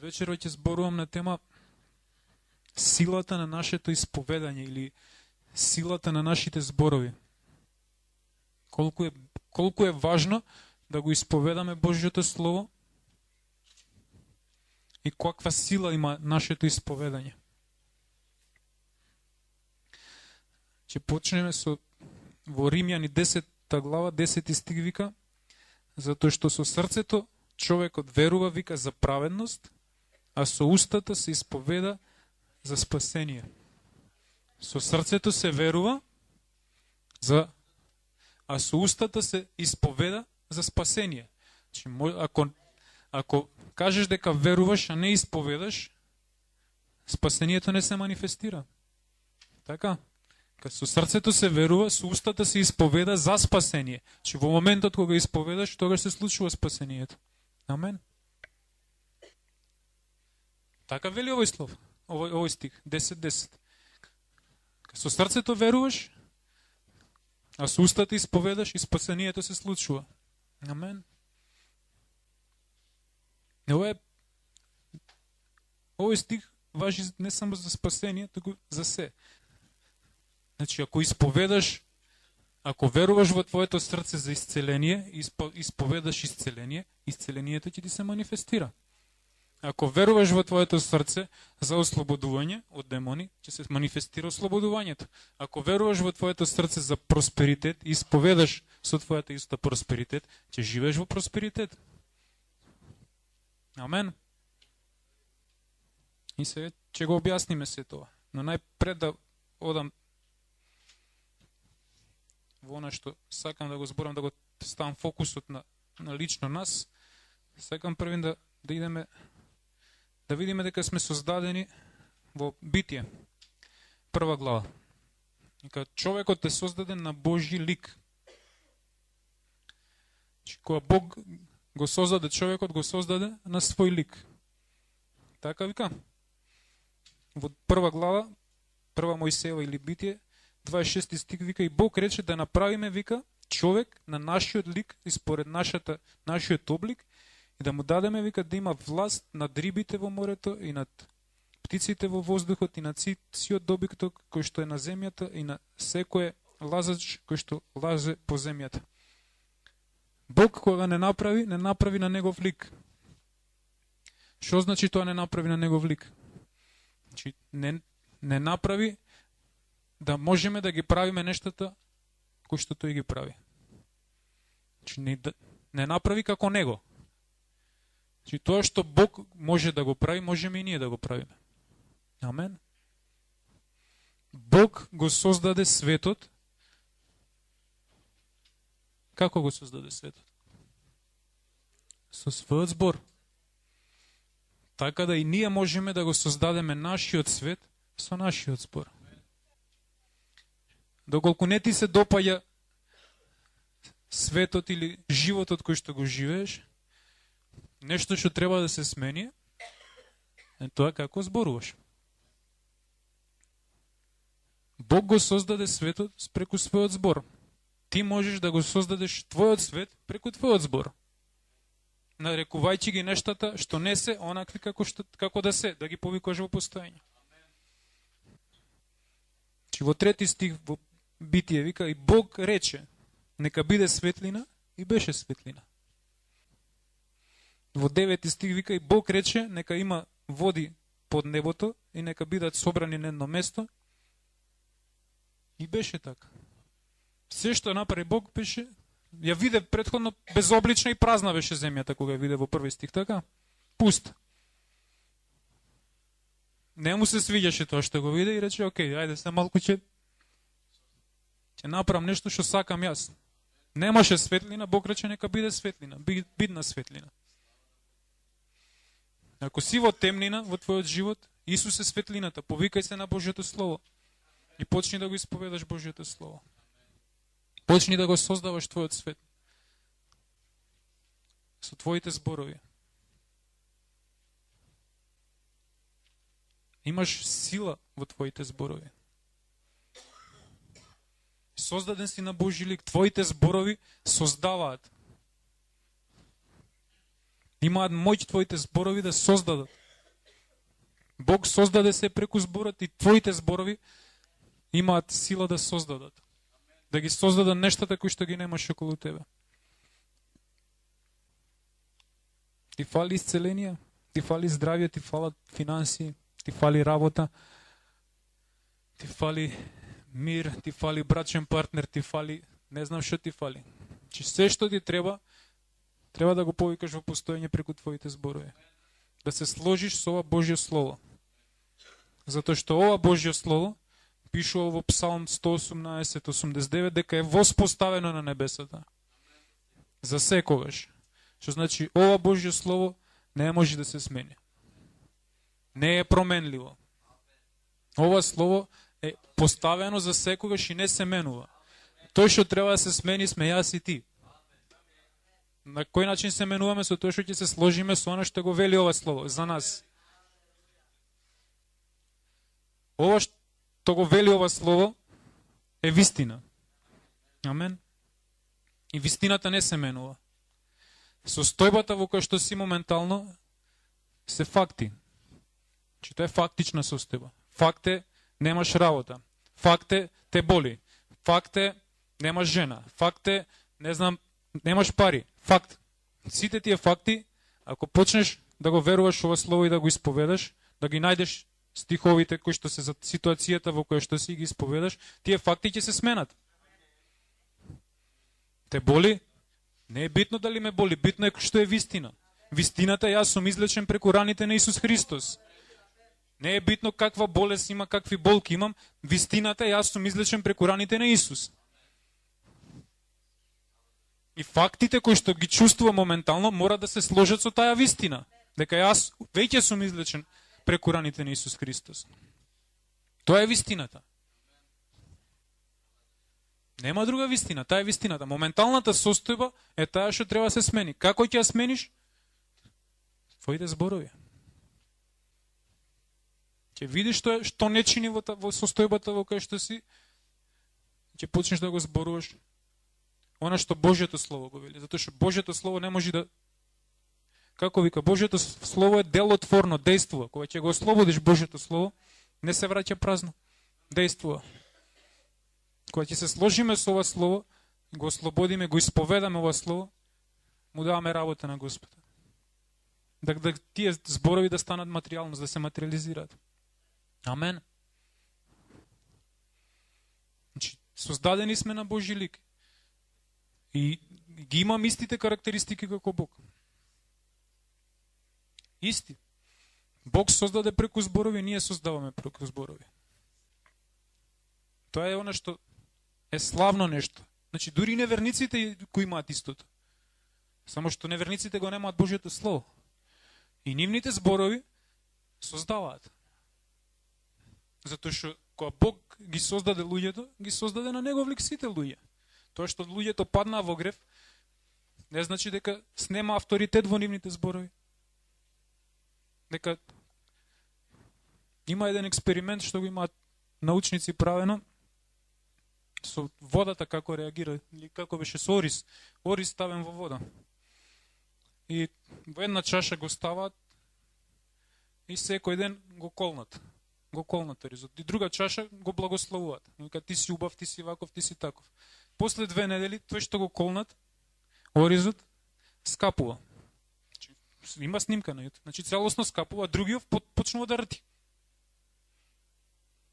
Вечерва ќе зборувам на тема силата на нашето исповедање или силата на нашите зборови. Колку е важно да го исповедаме Божјото Слово и каква сила има нашето исповедање. Ќе почнеме во Римјани 10 глава, 10 стих вика, затоа што со срцето човекот верува, вика, за праведност, а со устата се исповеда за спасение. Со срцето се верува, а со устата се исповеда за спасение. Ако кажеш дека веруваш, а не исповедаш, спасението не се манифестира. Така? Со срцето се верува, со устата се исповеда за спасение. Во моментот кога исповедаш, тогаш се случува спасението. Амен. Така вели овој слов, овој стих, 10:10. Со срцето веруваш, а со устата исповедаш и спасението се случува. Амен. Овој стих важи не само за спасение, туку за се. Значи, ако исповедаш, ако веруваш во твоето срце за исцеление, исповедаш исцеление, исцелението ќе ти се манифестира. Ако веруваш во твоето срце за ослободување од демони, ќе се манифестира ослободувањето. Ако веруваш во твоето срце за просперитет, исповедаш со твојата иста просперитет, ќе живееш во просперитет. Амен. И сега ќе го објасниме се тоа. Но најпред да одам во она што сакам да го зборам, да го ставам фокусот на лично нас, сакам првин да идеме да видиме дека сме создадени во Битие, 1 глава. Дека човекот е создаден на Божји лик. Кога Бог го создаде човекот, го создаде на свој лик. Така вика. Во 1 глава, 1 Мојсеева или Битие, 26 стих вика, и Бог рече да направиме, вика, човек на нашиот лик и според нашиот облик и да му дадеме, вика, да има власт над рибите во морето и над птиците во воздухот и над сиот добиток кој што е на земјата и на секој лазач кој што лазе по земјата. Бог кога не направи на негов лик. Што значи тоа не направи на негов лик? Значи не направи да можеме да ги правиме нештата кои што тој ги прави. Значи не направи како него. Значи тоа што Бог може да го прави, можеме и ние да го правиме. Амен. Бог го создаде светот. Како го создаде светот? Со својот збор. Така да и ние можеме да го создадеме нашиот свет со нашиот збор. Доколку не ти се допаѓа светот или животот кој што го живееш, нешто што треба да се смени е тоа како зборуваш. Бог го создаде светот преку својот збор. Ти можеш да го создадеш твојот свет преку твојот збор. Нарекувајќи ги нештата што не се онакви како да се, да ги повикуваш во постоење. Во 3 стих во Битие вика, и Бог рече, нека биде светлина, и беше светлина. Во 9 стих вика, и Бог рече, нека има води под небото, и нека бидат собрани на едно место, и беше така. Се што направи Бог беше, ја виде претходно безоблична и празна беше земјата, кога ја виде во 1 стих, така? Пуста. Не му се свиѓаше тоа што го виде и рече, окей, ајде се малку ќе направам нешто што сакам јас. Немаше светлина, Бог рече нека биде светлина, бидна светлина. Ако си во темнина во твојот живот, Исус е светлината, повикај се на Божјото Слово и почни да го исповедаш Божјото Слово. Почни да го создаваш твојот свет со твоите зборови. Имаш сила во твоите зборови. Создаден си на Божји лик. Твоите зборови создаваат. Имаат моќ твоите зборови да создадат. Бог создаде се преку зборот и твоите зборови имаат сила да создадат. Да ги создадат нештата кои што ги немаш околу тебе. Ти фали исцеление, ти фали здравје, ти фалат финансии, ти фали работа, ти фали мир, ти фали брачен партнер, ти фали, не знам што ти фали. Че се што ти треба да го повикаш во постоење преку твоите зборови. Да се сложиш со ова Божјо Слово. Затоа што ова Божјо Слово пишува во Псалм 118-89 дека е воспоставено на небесата. За секогаш. Што значи ова Божјо Слово не може да се смени. Не е променливо. Ова Слово е поставено за секогаш и не се менува. Тој што треба да се смени сме јас и ти. На кој начин се менуваме? Со тоа што ќе се сложиме со оно што го вели ова Слово за нас. Ова што го вели ова Слово е вистина. Амен. И вистината не се менува. Состојбата во која што си моментално се факти. Че тоа е фактична состојба. Факт е немаш работа. Факт е те боли. Факт е немаш жена. Факт е, не знам, немаш пари. Факт. Сите тие факти, ако почнеш да го веруваш ова Слово и да го исповедаш, да ги најдеш стиховите кои што се за ситуацијата во која што си ги исповедаш, тие факти ќе се сменат. Те боли? Не е битно дали ме боли, битно е што е вистина. Вистината е јас сум излечен преку раните на Исус Христос. Не е битно каква болест има, какви болки имам, вистината е јас сум излечен преку раните на Исус. И фактите кои што ги чувствувам моментално мора да се сложат со таа вистина. Дека јас веќе сум излечен преку раните на Исус Христос. Тоа е вистината. Нема друга вистина, таа е вистината. Моменталната состојба е таа што треба да се смени. Како ќе ја смениш? Твоите зборови. Ќе видиш што не чини во состојбата во која што си, ќе почнеш да го зборуваш она што Божјото Слово го вели. Затоа што Божјото Слово не може да... Како вика, Божјото Слово е делотворно, действува. Кога ќе го ослободиш Божјото Слово, не се враќа празно. Действува. Кога ќе се сложиме со ова Слово, го ослободиме, го исповедаме ова Слово, му даваме работа на Господа. Да тие зборови да станат материјалност, да се материализираат. Амен. Значи, создадени сме на Божи лик. И ги имам истите карактеристики како Бог. Исти. Бог создаде преку зборови, ние создаваме преку зборови. Тоа е она што е славно нешто. Значи, дури и неверниците кои имаат истото. Само што неверниците го немаат Божјото Слово. И нивните зборови создаваат. Затоа што кога Бог ги создаде луѓето, ги создаде на негов лик сите луѓе. Тоа што луѓето паднаа во грев, не значи дека снема авторитет во нивните зборови. Дека има еден експеримент што го имаат научници правено со водата, како реагира, или како беше со ориз. Ориз ставен во вода. И во една чаша го ставаат и секој ден го колнат. Го колнат оризот. И друга чаша го благословуваат. Вика, ти си убав, ти си ваков, ти си таков. После 2 недели, тој што го колнат, оризот скапува. Има снимка на YouTube. Значи целосно скапува, а другиот почнува да рти.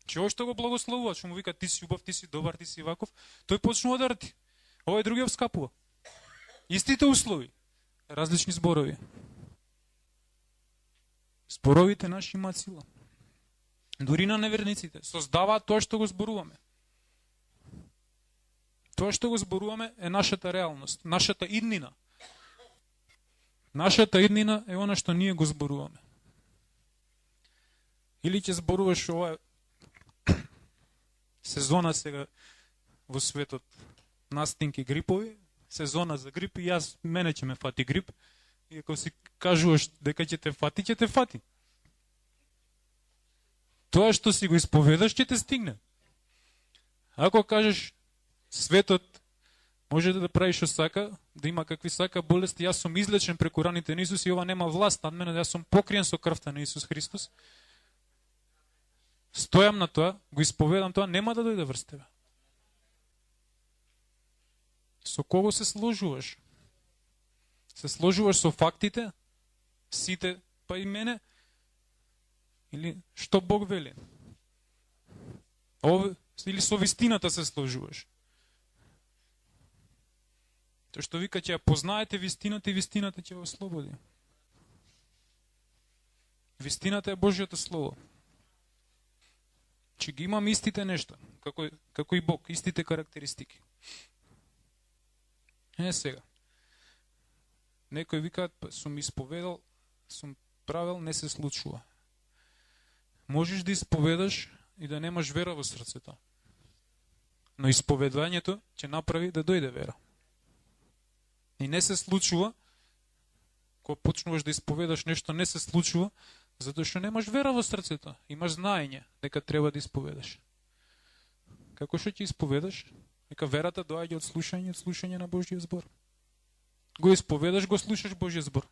Че ој што го благословува, што му вика ти си убав, ти си добар, ти си ваков, тој почнува да рти. Овој другиот скапува. Истите услови, различни зборови. Зборовите наши имаат сила. Дури на неверниците создаваат тоа што го зборуваме. Тоа што го зборуваме е нашата реалност, нашата иднина. Нашата иднина е она што ние го зборуваме. Или ќе зборуваш ова сезона сега во светот, настинки, грипови, сезона за грип, и мене ќе ме фати грип, и ако си кажуваш дека ќе те фати. Тоа што си го исповедаш ќе те стигне. Ако кажеш светот може да прави што сака, да има какви сака болести, јас сум излечен преку раните на Исус и ова нема власт над мене, јас сум покриен со крвта на Исус Христос, стојам на тоа, го исповедам тоа, нема да дојде врз тебе. Со кого се сложуваш? Се сложуваш со фактите? Сите, па и мене? Или што Бог вели? Или со вистината се сложуваш? Тоа што вика, ќе ја познаете вистината и вистината ќе ве ослободи. Вистината е Божјото Слово. Че ги имам истите нешта, како и Бог, истите карактеристики. Сега. Некој викаат, сум исповедал, сум правил, не се случува. Можеш да исповедаш и да немаш вера во срцето. Но исповедањето ќе направи да дојде вера. И не се случува, кога почнуваш да исповедаш нешто, не се случува, затоа што немаш вера во срцето. Имаш знаење дека треба да исповедаш. Како што ќе исповедаш? Дека верата доаѓа од слушање на Божјиот збор. Го исповедаш, го слушаш Божјиот збор.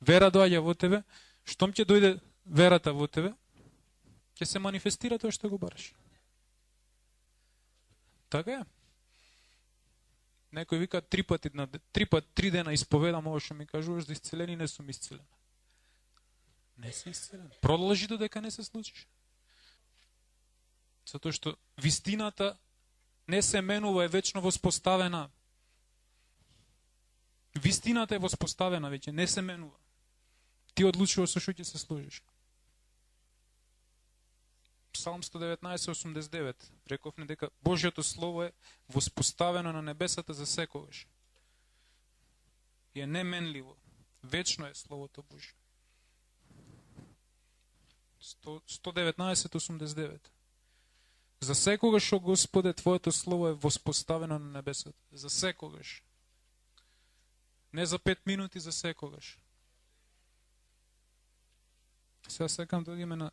Вера доаѓа во тебе, штом ќе дојде верата во тебе, ќе се манифестира тоа што го бараш. Така е. Некој вика 3 дена исповедам ово што ми кажуваш за исцелени, не сум исцелен. Не си исцелен. Продолжи додека не се случиш. Затоа што вистината не се менува, е вечно воспоставена. Вистината е воспоставена веќе, не се менува. Ти одлучуваш со што ќе се сложиш. Псалм 119:89. Рековме дека Божјото Слово е воспоставено на небесата за секогаш. И е неменливо. Вечно е Словото Божје. 119:89. За секогаш, о Господе, Твоето Слово е воспоставено на небесата. За секогаш. Не за 5 минути, за секогаш. Сега секам да одиме на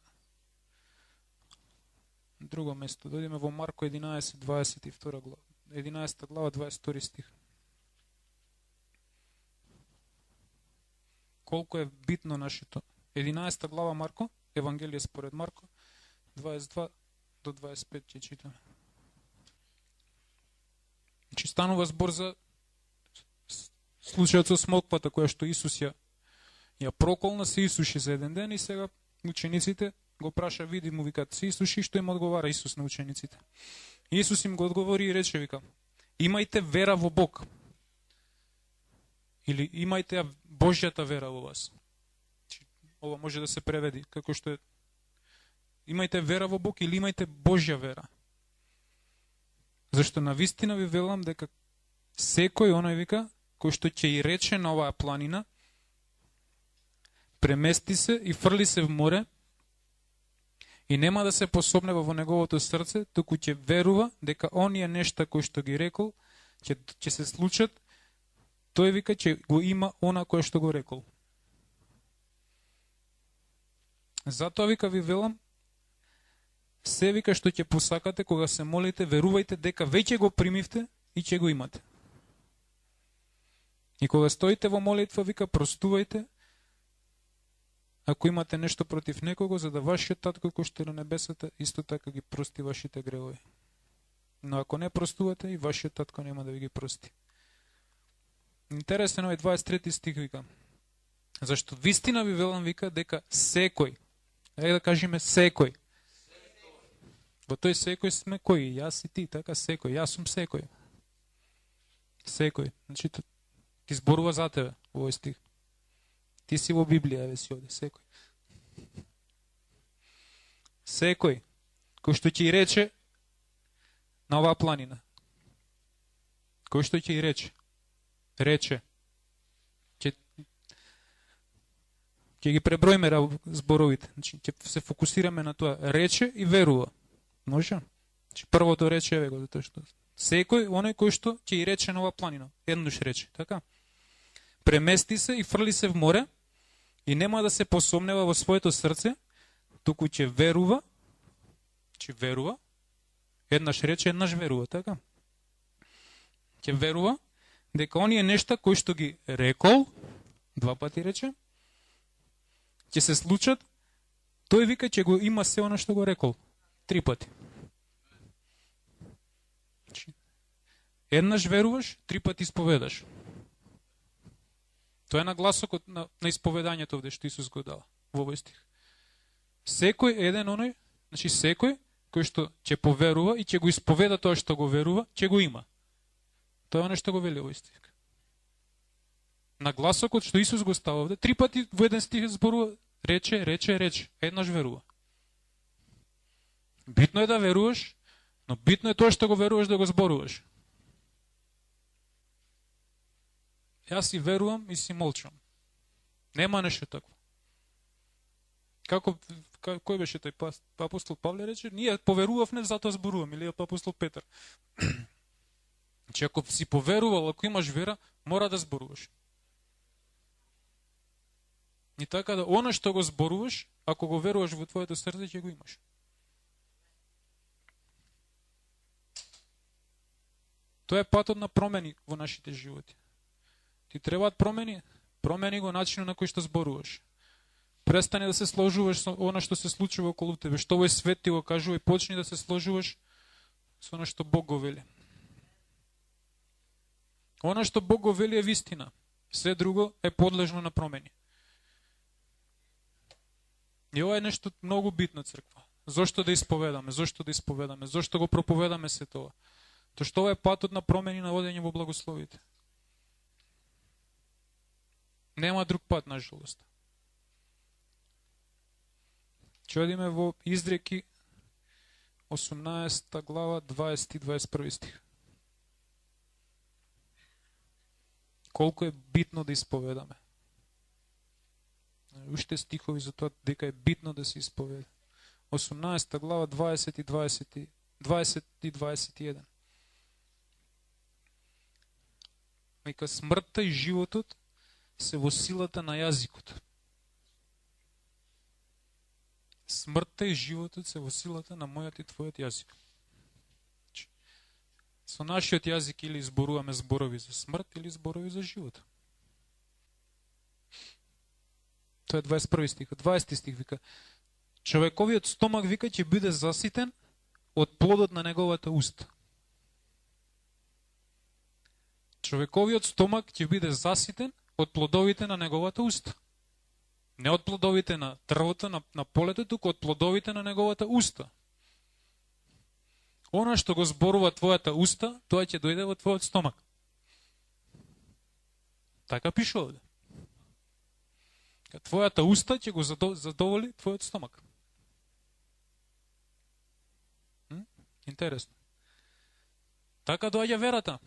друго место. Да одиме во Марко 11:22 глава. 11 глава, 22 стих. Колко е битно нашето. 11 глава Марко, Евангелие според Марко, 22 до 25 ќе читаме. Значи станува збор за случајот со смоквата која што Исус ја проколна, се исуши за еден ден и сега учениците го праша, види му, викат, се исуши, што им одговара Исус на учениците. Исус им го одговори и рече, вика, имајте вера во Бог. Или имајте Божјата вера во вас. Ова може да се преведи, како што е. Имајте вера во Бог или имајте Божја вера. Зашто на вистина ви велам дека секој оној вика, кој што ќе и рече на оваа планина, премести се и фрли се в море, и нема да се пособнева во неговото срце, туку ќе верува дека оние нешта кои што ги рекол, ќе се случат, тој вика ќе го има она кое што го рекол. Затоа вика ви велам, се вика што ќе посакате кога се молите, верувајте дека веќе го примивте и ќе го имате. И кога стоите во молитва, вика, простувајте, ако имате нешто против некого, за да вашиот татко кој што е на небесата исто така ги прости вашите гревови. Но ако не простувате, и вашиот татко нема да ви ги прости. Интересен е 23 стих вика. Зашто вистина ви велам, вика, дека секој, да кажеме секој. Во тој секој сме кои? Јас и ти, така секој. Јас сум секој. Секој. Значи, ти зборува за тебе во овој стих. Ти си во Библија, еве си овде, секој. Секој, кој што ќе и рече на оваа планина. Кој што ќе и рече. Рече. Ќе ги преброиме зборовите. Значи, ќе се фокусираме на тоа. Рече и верува. Може? Значи, првото рече, еве го, затоа што секој, оној кој што ќе и рече на оваа планина. Еднош рече, така? Премести се и фрли се в море и нема да се посомнева во своето срце, туку ќе верува, еднаш рече, еднаш верува, така? Ќе верува дека оние нешта кои што ги рекол, два пати рече, ќе се случат, тој вика ќе го има се она што го рекол. 3 пати. Еднаш веруваш, 3 пати исповедаш. Тоа е нагласокот на исповедањето овде што Исус го дава во овој стих. Секој еден оној, значи секој кој што ќе поверува и ќе го исповеда тоа што го верува, ќе го има. Тоа е оно што го вели овој стих. Нагласокот што Исус го става овде, 3 пати во еден стих зборува, рече, еднаш верува. Битно е да веруваш, но битно е тоа што го веруваш да го зборуваш. Јас си верувам и си молчам. Нема нешто такво. Кој беше тој апостол Павле рече? Ние поверувавме, затоа зборувам. Или апостол Петар. Значи, ако си поверувал, ако имаш вера, мора да зборуваш. И така да, оно што го зборуваш, ако го веруваш во твоето срце, ќе го имаш. Тоа е патот на промени во нашите животи. Ти требаат промени, промени го начинот на кој што зборуваш. Престани да се сложуваш со оно што се случува околу тебе, што овој свет ти го кажува, и почни да се сложуваш со оно што Бог го вели. Оно што Бог го вели е вистина. Све друго е подлежно на промени. И ова е нешто многу битно, црква. Зошто да исповедаме? Зошто го проповедаме се тоа? Тоа што ова е патот на промени, на водење во благословите. Нема друг пат, на жалост. Ќе одиме во Изреки 18 глава 20 и 21 стих. Колку е битно да исповедаме. Уште стихови за тоа дека е битно да се исповеда. 18 глава 20 и 21. Вика, смртта и животот се во силата на јазикот. Смртта и животот се во силата на мојот и твојот јазик. Со нашиот јазик или зборуваме зборови за смрт, или зборови за живот. Тоа е 21 стих. 20 стих вика, човековиот стомак, вика, ќе биде заситен од плодот на неговата уста. Човековиот стомак ќе биде заситен од плодовите на неговата уста. Не од плодовите на трвото, на полето, туку од плодовите на неговата уста. Она што го зборува твојата уста, тоа ќе дојде во твојот стомак. Така пише овде. Твојата уста ќе го задоволи твојот стомак. Интересно. Така доаѓа верата.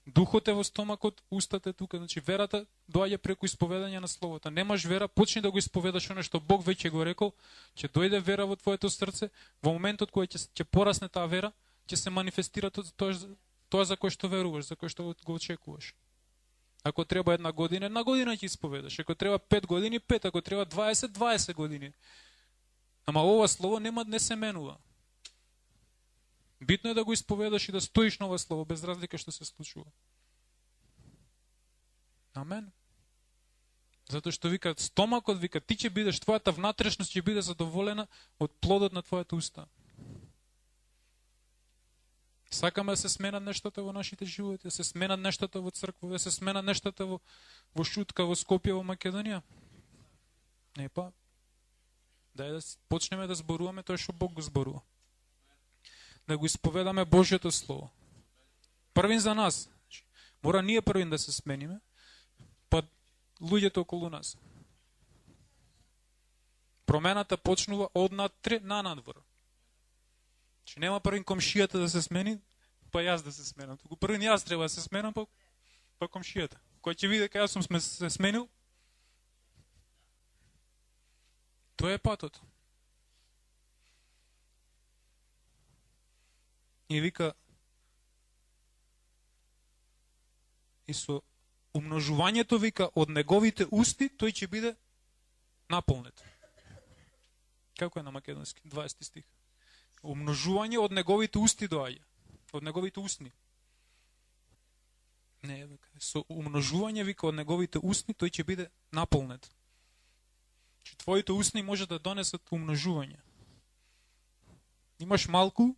Духот е во стомакот, устата е тука. Значи, верата доаѓа преку исповедање на Словото. Немаш вера, почни да го исповедаш оно што Бог веќе го рекол, ќе дојде вера во твоето срце. Во моментот кој ќе порасне таа вера, ќе се манифестира тоа за кој што веруваш, за кој што го очекуваш. Ако треба една година ќе исповедаш. Ако треба 5 години, 5. Ако треба 20 години. Ама ова слово не се менува. Битно е да го исповедаш и да стоиш на ова слово, без разлика што се случува. Амен. Затоа што вика, стомакот вика, ти ќе бидеш, твојата внатрешност ќе биде задоволена од плодот на твојата уста. Сакаме да се сменат нештата во нашите животи, да се сменат нештата во црква, да се сменат нештата во Шутка, во Скопје, во Македонија. Не па. Дај да почнеме да зборуваме тоа што Бог го зборува. Да го исповедаме Божјото Слово. Првин за нас. Мора ние првин да се смениме, па луѓето околу нас. Промената почнува однатре на надвор. Че нема првин комшијата да се смени, па јас да се сменам. Туку првин јас треба да се сменам, па комшијата. Кој ќе види кај јас сум се сменил, тоа е патот. И вика, и со умножувањето, вика, од неговите усти, тој ќе биде наполнет. Како е на македонски? 20 стих. Умножување од неговите усти доаѓа. Од неговите устни. Не, вика, со умножување, вика, од неговите устни, тој ќе биде наполнет. Че твоите устни може да донесат умножување. Имаш малку,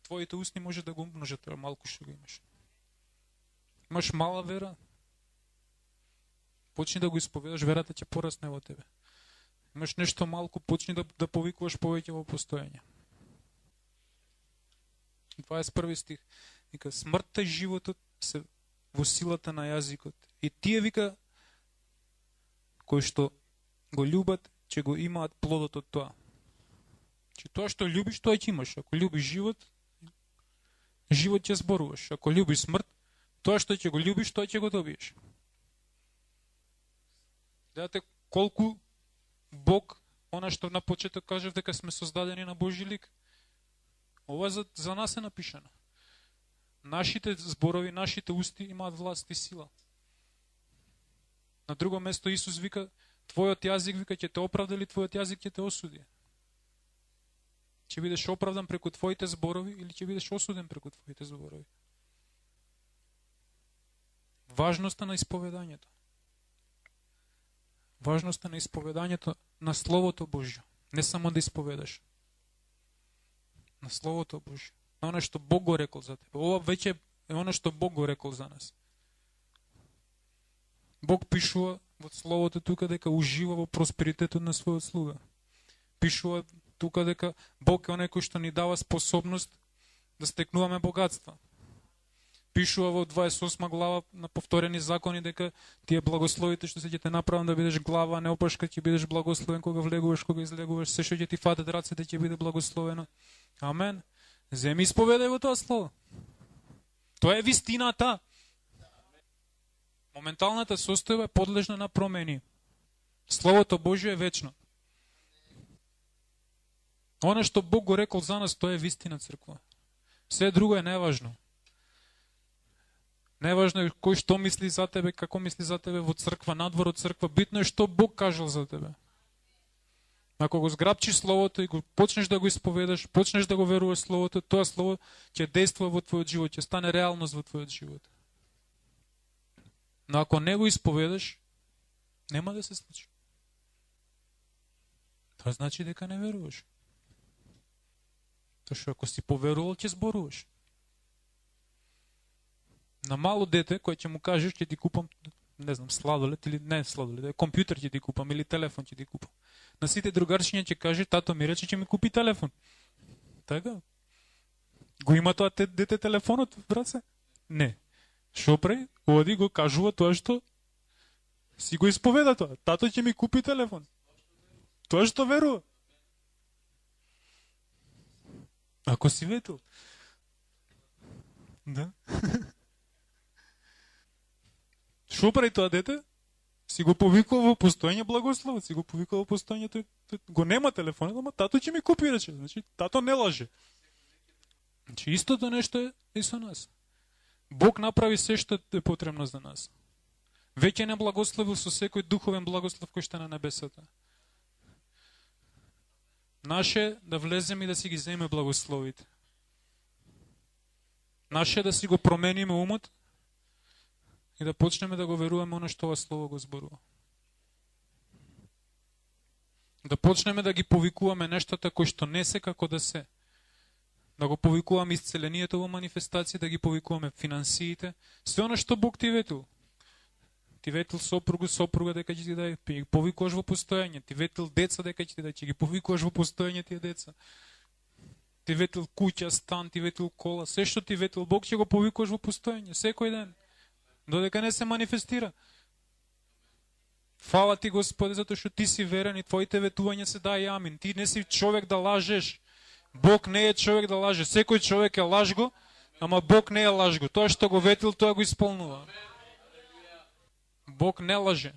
твоите устни може да го умножат, това малко ще го имаш. Имаш мала вера, почни да го изповедаш, верата ќе порасне во тебе. Имаш нещо малко, почни да повикуваш повеќе во постојање. 21 стих. Вика, смртта и животот се во силата на јазикот. И тие, вика, кои што го љубат, ќе го имаат плодот од тоа. Че тоа што љубиш, тоа ќе имаш. Ако љубиш живот, живот ќе зборуваш. Ако љубиш смрт, тоа што ќе го љубиш, тоа ќе го добиеш. Гледате колку Бог, она што на почеток кажав дека сме создадени на Божи лик, ова за нас е напишано. Нашите зборови, нашите усти имаат власт и сила. На друго место Исус вика, твојот јазик, вика, ќе те оправда или твојот јазик ќе те осуди? Ќе бидеш оправдан преку твоите зборови или ќе бидеш осуден преку твоите зборови? Важноста на исповедањето. Важноста на исповедањето на Словото Божјо. Не само да исповедаш. На Словото Божјо. На оно што Бог го рекол за тебе. Ова веќе е оно што Бог го рекол за нас. Бог пишува во Словото тука дека ужива во просперитетот на својот слуга. Пишува тука дека Бог е оној кој што ни дава способност да стекнуваме богатства. Пишува во 28 глава на повторени закони дека тие благословите што се ќе те направам да бидеш глава, а не опашка, ќе бидеш благословен кога влегуваш, кога излегуваш, се што ќе ти фатат рацете ќе биде благословено. Амен. Земи исповедај во тоа слово. Тоа е вистината. Моменталната состојба е подлежна на промени. Словото Божјо е вечно. Оно што Бог го рекол за нас, тоа е вистина, црква. Се друго е неважно. Неважно е кој што мисли за тебе, како мисли за тебе во црква, надвор од црква. Битно е што Бог кажал за тебе. Ако го зграбчиш Словото и го почнеш да го исповедаш, почнеш да го веруваш Словото, тоа Слово ќе действува во твојот живот, ќе стане реалност во твојот живот. Но ако не го исповедаш, нема да се случи. Тоа значи дека не веруваш. Тоа што ако си поверувал, ќе зборуваш. На мало дете, кој ќе му кажеш, ќе ти купам, не знам, сладолед или не сладолед, компјутер ќе ти купам или телефон ќе ти купам. На сите другарчиња ќе каже, тато ми рече ќе ми купи телефон. Така? Го има тоа дете телефонот, браце? Не. Шо прави? Оди го кажува тоа што си го исповеда тоа. Тато ќе ми купи телефон. Тоа што верува. Ако си ветил. Да. Шо прави тоа дете? Си го повикал во постојање благослов, си го повикал во постојањето, го нема телефонот, ама тато ќе ми купи, рече. Значи, тато не лаже. Значи, истото нешто е и со нас. Бог направи се што е потребно за нас. Веќе не благословил со секој духовен благослов кој што е на небесата. Наше да влеземе и да си ги земеме благословите. Наше да си го промениме умот и да почнеме да го веруваме оно што ова слово го зборува. Да почнеме да ги повикуваме нештата кои што не се како да се. Да го повикуваме исцелението во манифестација, да ги повикуваме финансиите, се оно што Бог ти ветил. Ти ветил сопруга дека ќе ти даде, ги повикуваш во постојање. Ти ветил деца дека ќе ти даде, ќе ги повикуваш во постојање тие деца. Ти ветил куќа, стан, ти ветил кола, се што ти ветил Бог ќе го повикуваш во постојање секој ден. Додека не се манифестира. Фала ти Господи затоа што ти си верен и твоите ветувања се да и амин. Ти не си човек да лажеш. Бог не е човек да лаже. Секој човек е лажго, ама Бог не е лажго. Тоа што го ветил, тоа го исполнува. Бог не лаже.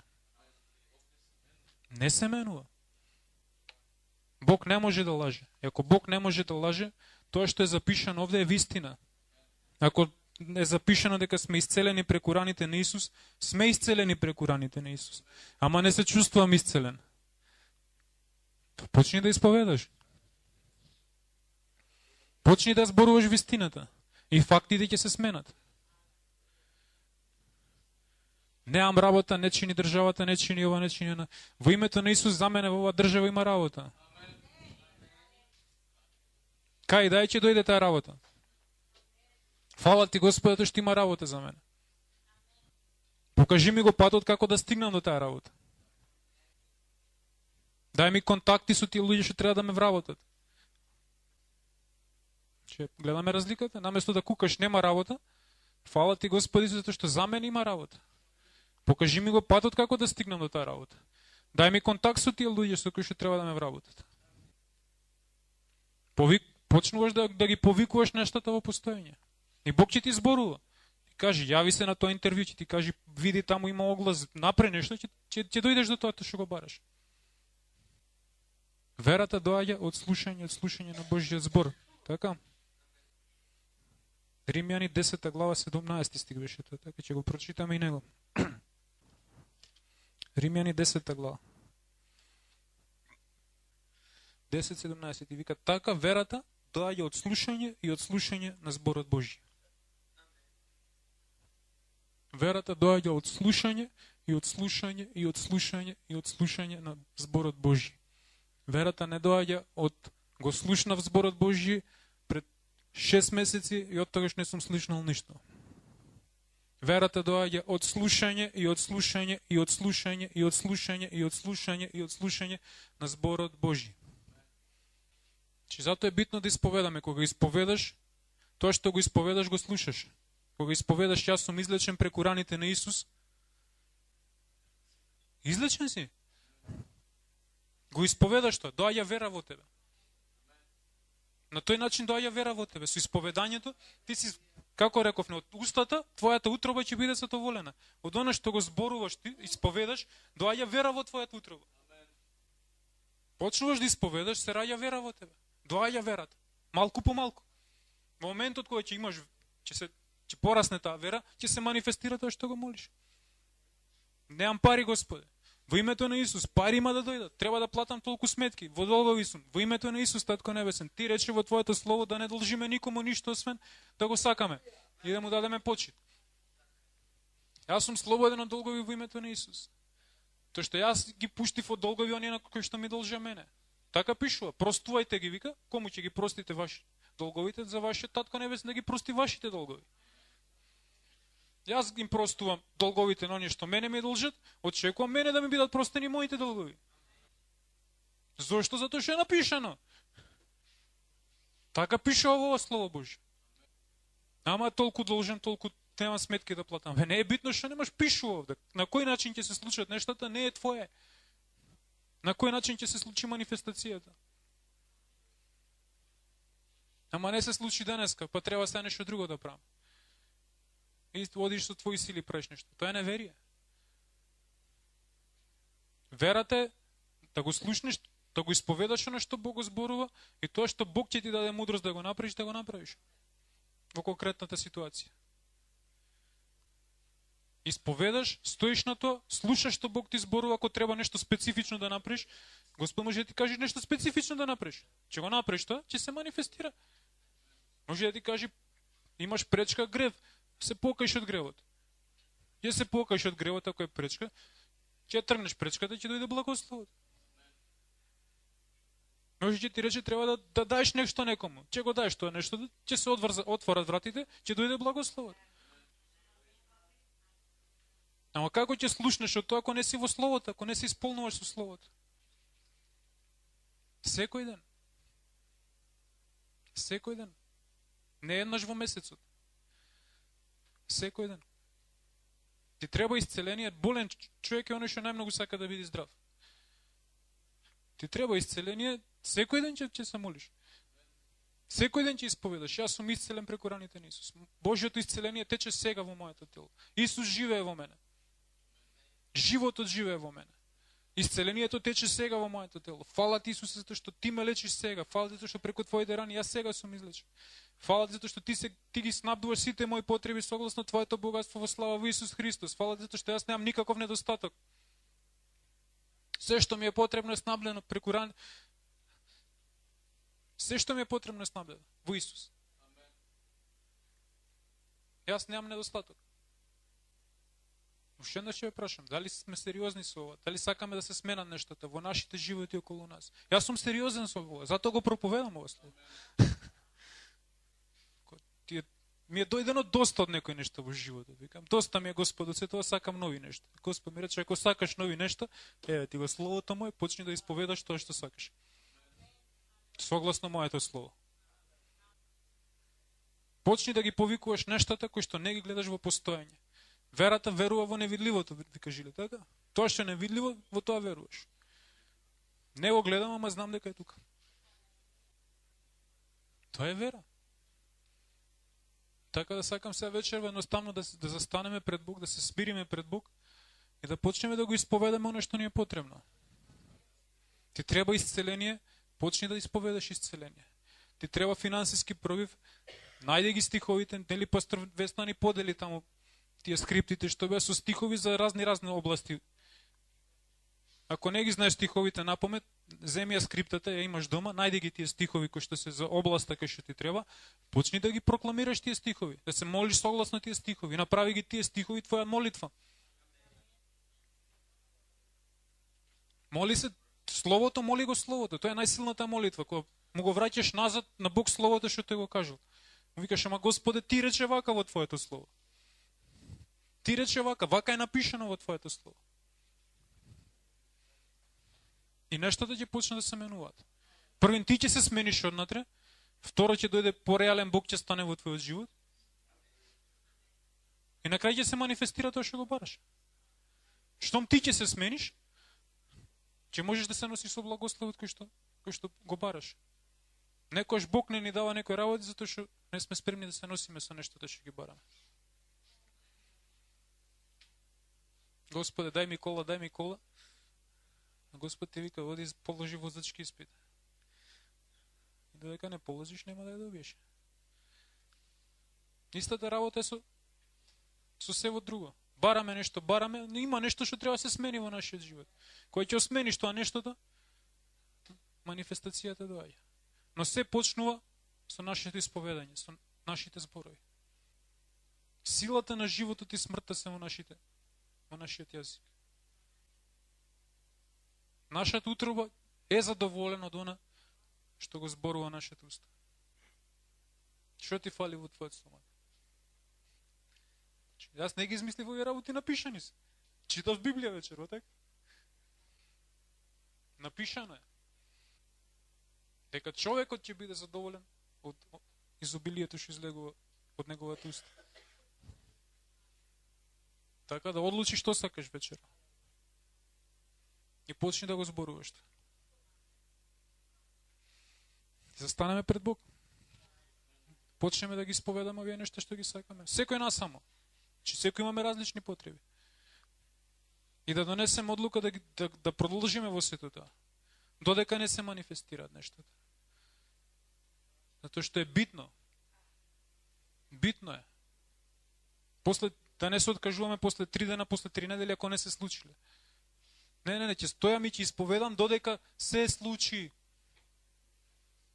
Не се менува. Бог не може да лаже. И ако Бог не може да лаже, тоа што е запишано овде е вистина. Ако е запишано дека сме исцелени преку раните на Исус, сме исцелени преку раните на Исус. Ама не се чувствувам исцелен. Почни да исповедаш. Почни да зборуваш вистината. И фактите ќе се сменат. Неам работа, не чини државата, не чини ова, не чини она. Во името на Исус за мене во оваа држава има работа. Кај дај ќе дојде таа работа. Фала ти Господи, што има работа за мене. Покажи ми го патот како да стигнам до таа работа. Дај ми контакти со тие луѓе што треба да ме вработат. Че гледаме разликата, наместо да кукаш нема работа, фала ти Господи затоа што за мене има работа. Покажи ми го патот како да стигнам до таа работа. Дај ми контакт со тие луѓе со кои што треба да ме вработат. Почнуваш да ги повикуваш нештата во постоење. И Бог ќе ти зборува. Ти кажи, јави се на тоа интервју, ќе ти кажи, види таму има оглас, напре нешто, ќе дојдеш до тоа што го бараш. Верата доаѓа од слушање на Божјиот збор. Така? Римјани 10 глава 17 стих беше тоа, така ќе го прочитаме и него. Римјани 10 глава 10:17 и вика, така верата доаѓа од слушање и од слушање на зборот Божји. Верата доаѓа од слушање и од слушање и од слушање и од слушање на зборот Божји. Верата не доаѓа од го слушнав зборот Божји пред 6 месеци и од тогаш не сум слушнал ништо. Верата доаѓа од слушање и од слушање и од слушање и од слушање и од слушање и од слушање на зборот Божји. Че затоа е битно да исповедаме. Кога исповедаш, тоа што го исповедаш го слушаш. Кога исповедаш, јас сум излечен преку раните на Исус, излечен си. Го исповедаш тоа, доаѓа вера во тебе. На тој начин доаѓа вера во тебе. Со исповедањето, ти си, како рековме, од устата, твојата утроба ќе биде задоволена. Од оно што го зборуваш, ти исповедаш, доаѓа вера во твојата утроба. Почнуваш да исповедаш, се раѓа вера во тебе. Доаѓа верата. Малку по малку. Во моментот кога ќе имаш, ќе порасне таа вера, ќе се манифестира тоа што го молиш. Неам пари, Господе. Во името на Исус, пари има да дојдат. Треба да платам толку сметки. Во долгови сум. Во името на Исус, Татко Небесен. Ти рече во Твоето Слово да не должиме никому ништо освен да го сакаме и да му дадеме почит. Јас сум слободен од долгови во името на Исус. Тоа што јас ги пуштив од долгови оние на кои што ми должи мене. Така пишува. Простувајте ги, вика. Кому ќе ги простите ваши долговите? За вашиот Татко Небесен да ги прости вашите долгови. Јас им простувам долговите на оние што мене ми должат, очекувам мене да ми бидат простени моите долгови. Зошто? Затоа што е напишано. Така пишува во ова Слово Божје. Ама толку должен, толку нема сметки да платам. Не е битно што немаш, пишува овде. На кој начин ќе се случат нештата, не е твое. На кој начин ќе се случи манифестацијата. Ама не се случи денеска, па треба сега нешто друго да правам. И одиш со твои сили правиш нешто. Тоа е неверие. Верата е да го слушнеш, да го исповедаш оно што Бог го зборува и тоа што Бог ќе ти даде мудрост да го направиш во конкретната ситуација. Исповедаш, стоиш на тоа, слушаш што Бог ти зборува, ако треба нешто специфично да направиш, Господ може да ти каже нешто специфично да направиш. Ќе го направиш тоа, ќе се манифестира. Може да ти каже, имаш пречка грев, се покаиш од гревот. Ќе се покаиш од гревот ако е пречка, ќе тргнеш пречката, ќе дојде благословот. Може ќе ти рече треба да даеш нешто некому. Ќе го даеш тоа нешто, ќе се отворат вратите, ќе дојде благословот. Ама како ќе слушнеш од тоа ако не си во Словото, ако не се исполнуваш со Словото? Секој ден. Секој ден. Не еднаш во месецот. Секој ден. Ти треба исцеление, болен човек е оној што најмногу сака да биде здрав. Ти треба исцеление, секој ден ќе се молиш. Секој ден ќе исповедаш, јас сум исцелен преку раните на Исус. Божјото исцеление тече сега во моето тело. Исус живее во мене. Животот живее во мене. Исцелението тече сега во моето тело. Фала ти Исусе затоа што ти ме лечиш сега. Фала ти затоа што преку твоите рани јас сега сум излечен. Фала ти затоа што ти ги снабдуваш сите мои потреби согласно твоето богатство во слава во Исус Христос. Фала ти затоа што јас немам никаков недостаток. Се што ми е потребно е снабдено преку рани. Се што ми е потребно е снабдено во Исус. Јас немам недостаток. Уште еднаш ќе ве прашам, дали сме сериозни со ова? Дали сакаме да се сменат нештата во нашите животи околу нас? Јас сум сериозен со ова, затоа го проповедам ова слово. ми е дојдено доста од некој нешто во животот. Викам, доста ми е Господ, од се тоа сакам нови нешто. Господ ми рече, ако сакаш нови нешто, еве ти го словото моје, почни да исповедаш тоа што сакаш. Согласно моето слово. Почни да ги повикуваш нештата кои што не ги гледаш во постојање. Верата верува во невидливото, вика Жиле, така? Тоа што е невидливо, во тоа веруваш. Не го гледам, ама знам дека е тука. Тоа е вера. Така да сакам сега вечерва едноставно да застанеме пред Бог, да се смириме пред Бог и да почнеме да го исповедаме оно што ни е потребно. Ти треба исцеление, почни да исповедаш исцеление. Ти треба финансиски пробив, најде ги стиховите, нели пастор Весна ни подели таму тие скриптите што беа со стихови за разни области. Ако не ги знаеш стиховите напамет, земи ја скриптата, ја имаш дома, најди ги тие стихови кои што се за областа кој што ти треба, почни да ги прокламираш тие стихови, да се молиш согласно тие стихови, направи ги тие стихови твоја молитва. Моли се Словото, моли го Словото, тоа е најсилната молитва, кога му го враќаш назад на Бог Словото што тој го кажал. Му викаш, ама Господе, ти рече вака во твоето слово. Ти рече вака е напишано во твоето слово. И нештата ќе почне да се менуваат. Првин ти ќе се смениш однатре, второ ќе дојде пореален Бог ќе стане во твојот живот. И на крај ќе се манифестира тоа што го бараш. Штом ти ќе се смениш, ќе можеш да се носиш со благословот кој што го бараш. Некојаш Бог не ни дава некој работи затоа што не сме спремни да се носиме со нештото што ги бараме. Господе, дај ми кола, дај ми кола. Господ ти вика, оди положи возачки испит. И додека не положиш, нема да ја добиеш. Истата работа е со сево друго. Бараме нешто, но има нешто што треба да се смени во нашиот живот. Кој ќе осмениш тоа нештото, манифестацијата доаѓа. Но се почнува со нашето исповедање, со нашите зборови. Силата на животот и смртта се во нашиот јазик. Нашата утроба е задоволена од она што го зборува нашето уста. Што ти фали во твојот стомак? Јас не ги измислив овие работи, напишани се. Читав Библија вечерва, така? Напишано е. Дека човекот ќе биде задоволен од изобилието што излегува од неговата уста. Така да одлучиш што сакаш вечера. И почни да го зборуваш. Застанеме пред Бог. Почнеме да ги исповедаме овие нешта што ги сакаме. Секој нас само. Че секој имаме различни потреби. И да донесеме одлука да продолжиме во сето тоа. Додека не се манифестираат нештата. Затоа што е битно. Битно е. Да не се откажуваме после 3 дена, после 3 недели, ако не се случиле. Не, ќе стојам и ќе исповедам додека се случи.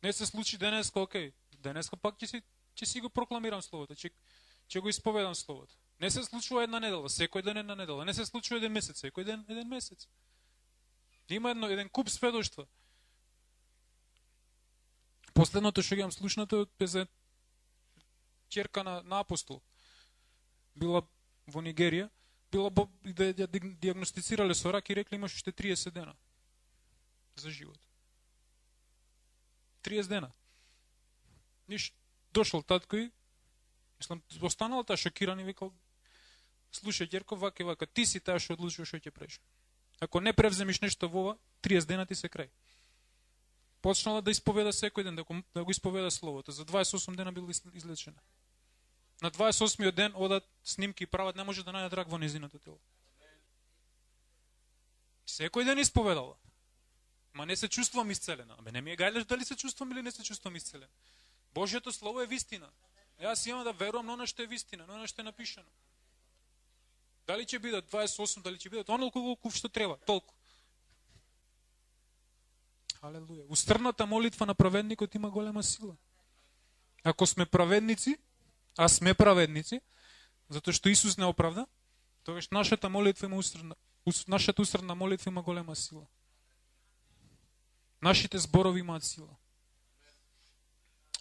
Не се случи денеска, окей. Денеска пак ќе си го прокламирам словото, ќе го исповедам словото. Не се случува една недела, секој ден една недела. Не се случува еден месец, секој ден еден месец. Има еден куп сведоштва. Последното што ги имам слушнато е за ќерка на апостол. Била во Нигерија, била да ја диагностицирале со рак и рекли имаш уште 30 дена за живот. 30 дена. Дошол татко и останала таа шокиран и викал, слушај ќерко, вака, ти си таа што одлучува што ќе правиш. Ако не превземиш нешто во ова, 30 дена ти се крај. Почнала да исповеда секој ден, да го исповеда словото. За 28 дена била излечена. На 28-миот ден одат снимки и прават, не може да најдат рак во незиното тело. Секој ден исповедала. Ма не се чувствувам исцелена. Не ми е гајлеш дали се чувствувам или не се чувствувам исцелен. Божјото слово е вистина. Јас имам да верувам на оно што е вистина, на оно што е напишано. Дали ќе бидат 28, дали ќе бидат оно колку што треба, толку. Халелуја. Устрната молитва на праведникот има голема сила. Ако сме праведници, а сме праведници, затоа што Исус не оправда, тогаш нашата молитва има нашата устрна молитва има голема сила. Нашите зборови имаат сила.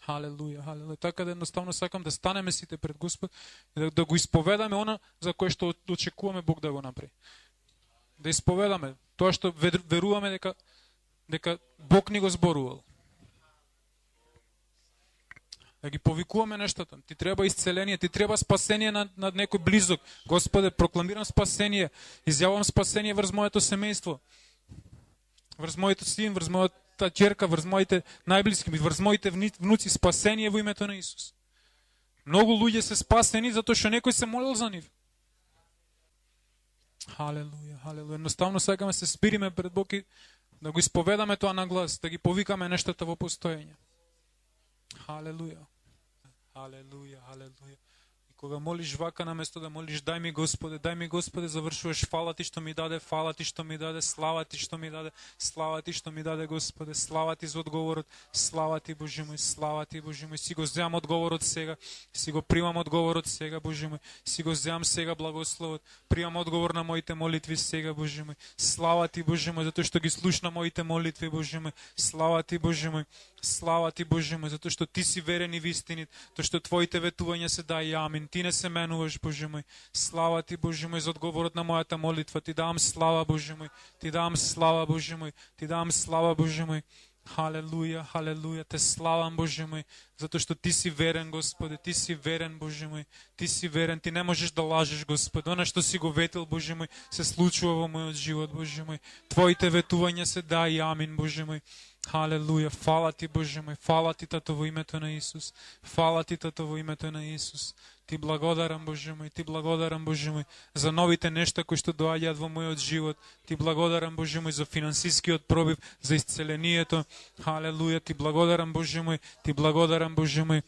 Халелуја, халелуја. Така да едноставно сакам да станеме сите пред Господ и да го исповедаме она за кое што очекуваме Бог да го направи. Да исповедаме тоа што веруваме дека Бог ни го зборувал. Да ги повикуваме нештата. Ти треба исцеление, ти треба спасение над некој близок. Господе, прокламирам спасение, изјавам спасение врз моето семејство, врз моето син, врз мојата ќерка, врз моите најблиски, врз моите внуци, спасение во името на Исус. Многу луѓе се спасени затоа што некој се молил за нив. Халелуја, халелуја. Едноставно сакаме се спириме пред Бог и да го исповедаме тоа на глас, да ги повикаме нештата во постоење. Халелуја. Халелуја, халелуја. И кога молиш вака, наместо да молиш дај ми Господе, завршуваш фала ти што ми даде, фала ти што ми даде, слава ти што ми даде, слава ти што ми даде Господе, слава ти за одговорот, слава ти Боже мој, слава ти Боже мој. Си го земам одговорот сега, си го примам одговорот сега Боже мој, си го земам сега благословот, примам одговор на моите молитви сега Боже мој. Слава ти Боже мој затоа што ги слушна моите молитви Боже мој. Слава ти Боже мој. Слава ти Боже мој затоа што ти си верен и вистинит, тоа што твоите ветувања се да и амин. Ти не се менуваш Боже мој. Слава ти Боже мој за одговорот на мојата молитва. Ти давам слава Боже мој. Ти давам слава Боже мој. Ти давам слава Боже мој. Халелуја, халелуја, те славам Боже мој, затоа што ти си верен Господе, ти си верен Боже мој, ти си верен, ти не можеш да лажеш Господе, она што си го ветил Боже мој, се случува во мојот живот Боже мој, твоите ветувања се да и амин Боже мој. Халелуја, фала ти Боже мој, фала ти Тато во името на Исус, фала ти Тато во името на Исус. Ти благодарам Боже мој, ти благодарам Боже мој за новите нешта кои што доаѓаат во мојот живот. Ти благодарам Боже мој за финансискиот пробив, за исцелението. Халелуја, ти благодарам Боже мој, ти благодарам Боже мој.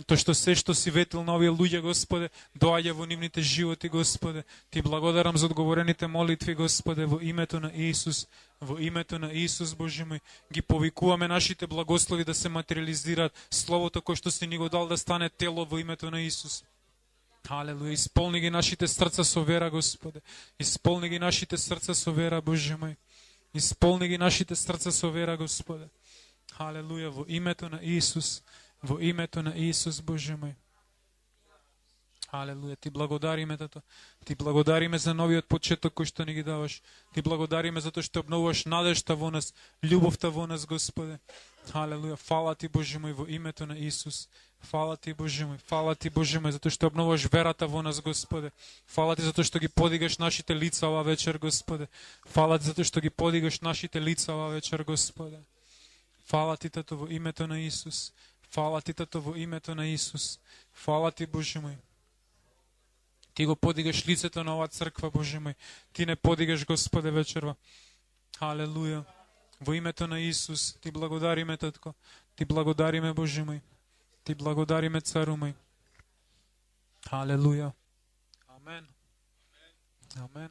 Тоа што се што си ветил на овие луѓе, Господе, доаѓа во нивните животи, Господе. Ти благодарам за одговорените молитви, Господе, во името на Исус. Во името на Исус, Боже мој, ги повикуваме нашите благослови да се материализираат. Словото кое што си ни го дал да стане тело во името на Исус. Халелуја, исполни ги нашите срца со вера, Господе. Исполни ги нашите срца со вера, Боже мој. Исполни ги нашите срца со вера, Господе. Халелуја, во името на Исус. Во името на Исус, Боже мој. Халелуја, ти благодариме, Тато. Ти благодариме за новиот почеток кој што ни ги даваш. Ти благодариме затоа што обновуваш надежта во нас, љубовта во нас, Господе. Халелуја, фала ти Боже мој во името на Исус. Фала ти Боже мој, фала ти Боже мој затоа што обновуваш верата во нас, Господе. Фала ти затоа што ги подигаш нашите лица ова вечер, Господе. Фала ти затоа што ги подигаш нашите лица ова вечер, Господе. Фала ти Тато во името на Исус. Фала ти Тато во името на Исус. Фала ти Боже мој. Ти го подигаш лицето на оваа црква, Боже мој. Ти не подигаш, Господе, вечерва. Халелуја. Во името на Исус, ти благодариме, Татко. Ти благодариме, Боже мој. Ти благодариме, Цару мој. Халелуја. Амен. Амен.